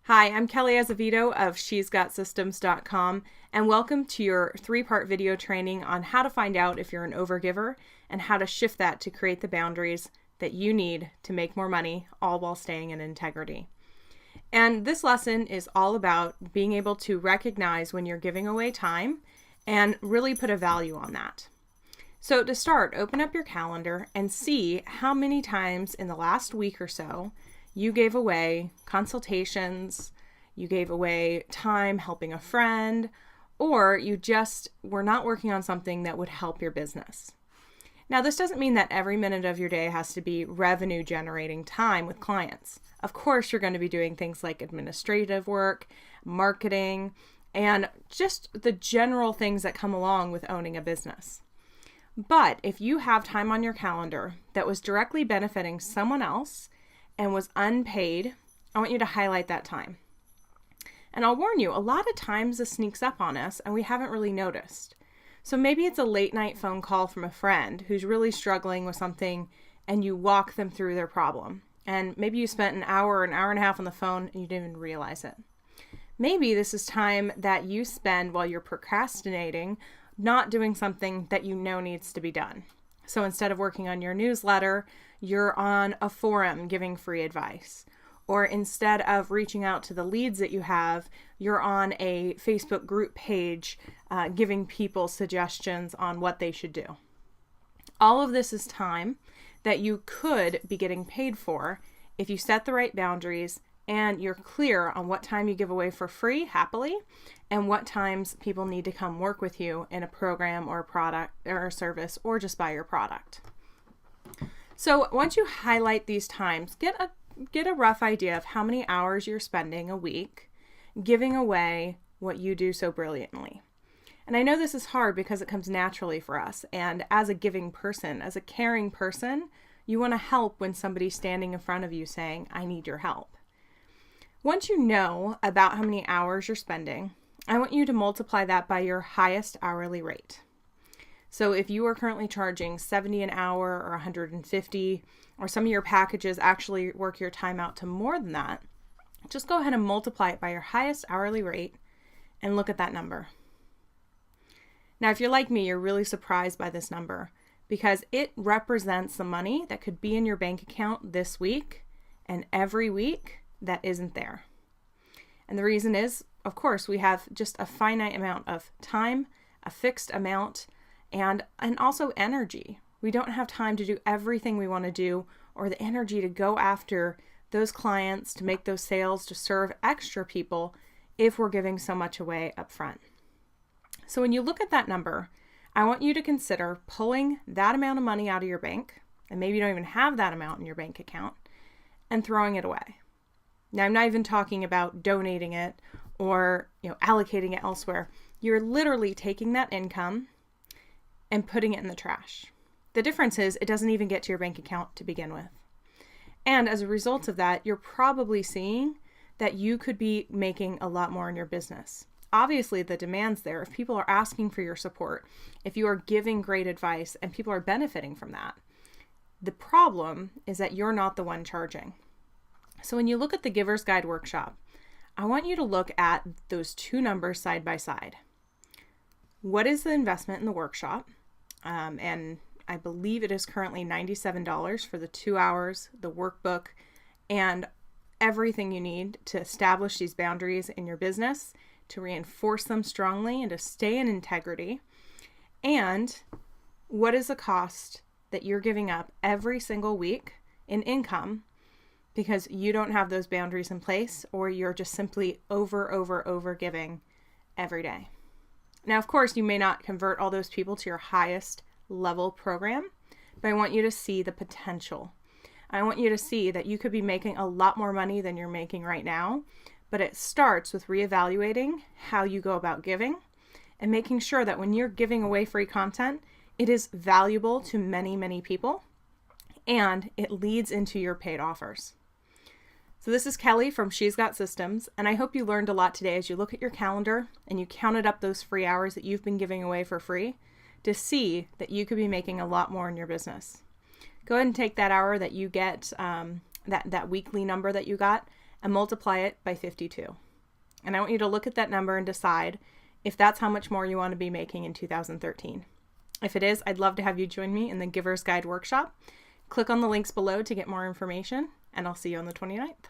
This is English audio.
Hi, I'm Kelly Azevedo of She'sGotSystems.com, and welcome to your 3-part video training on how to find out if you're an overgiver and how to shift that to create the boundaries that you need to make more money, all while staying in integrity. And this lesson is all about being able to recognize when you're giving away time and really put a value on that. So to start, open up your calendar and see how many times in the last week or so you gave away consultations, you gave away time helping a friend, or you just were not working on something that would help your business. Now, this doesn't mean that every minute of your day has to be revenue generating time with clients. Of course, you're going to be doing things like administrative work, marketing, and just the general things that come along with owning a business. But if you have time on your calendar that was directly benefiting someone else and was unpaid, I want you to highlight that time. And I'll warn you, a lot of times this sneaks up on us and we haven't really noticed. So maybe it's a late night phone call from a friend who's really struggling with something and you walk them through their problem. And maybe you spent an hour and a half on the phone and you didn't even realize it. Maybe this is time that you spend while you're procrastinating, not doing something that you know needs to be done. So instead of working on your newsletter, you're on a forum giving free advice. Or instead of reaching out to the leads that you have, you're on a Facebook group page giving people suggestions on what they should do. All of this is time that you could be getting paid for if you set the right boundaries and you're clear on what time you give away for free, happily, and what times people need to come work with you in a program or a product or a service or just buy your product. So once you highlight these times, get a rough idea of how many hours you're spending a week giving away what you do so brilliantly. And I know this is hard because it comes naturally for us. And as a giving person, as a caring person, you want to help when somebody's standing in front of you saying, I need your help. Once you know about how many hours you're spending, I want you to multiply that by your highest hourly rate. So if you are currently charging $70 an hour or $150, or some of your packages actually work your time out to more than that, just go ahead and multiply it by your highest hourly rate and look at that number. Now, if you're like me, you're really surprised by this number because it represents the money that could be in your bank account this week and every week that isn't there. And the reason is, of course, we have just a finite amount of time, a fixed amount, and also energy. We don't have time to do everything we want to do or the energy to go after those clients, to make those sales, to serve extra people if we're giving so much away up front. So when you look at that number, I want you to consider pulling that amount of money out of your bank, and maybe you don't even have that amount in your bank account, and throwing it away. Now, I'm not even talking about donating it or allocating it elsewhere. You're literally taking that income and putting it in the trash. The difference is it doesn't even get to your bank account to begin with. And as a result of that, you're probably seeing that you could be making a lot more in your business. Obviously, the demand's there. If people are asking for your support, if you are giving great advice and people are benefiting from that, the problem is that you're not the one charging. So when you look at the Giver's Guide workshop, I want you to look at those two numbers side by side. What is the investment in the workshop? And I believe it is currently $97 for the 2 hours, the workbook, and everything you need to establish these boundaries in your business, to reinforce them strongly and to stay in integrity. And what is the cost that you're giving up every single week in income because you don't have those boundaries in place, or you're just simply over giving every day. Now, of course, you may not convert all those people to your highest level program, but I want you to see the potential. I want you to see that you could be making a lot more money than you're making right now, but it starts with reevaluating how you go about giving and making sure that when you're giving away free content, it is valuable to many, many people and it leads into your paid offers. So this is Kelly from She's Got Systems, and I hope you learned a lot today as you look at your calendar and you counted up those free hours that you've been giving away for free to see that you could be making a lot more in your business. Go ahead and take that hour that you get, that weekly number that you got, and multiply it by 52. And I want you to look at that number and decide if that's how much more you want to be making in 2013. If it is, I'd love to have you join me in the Giver's Guide workshop. Click on the links below to get more information, and I'll see you on the 29th.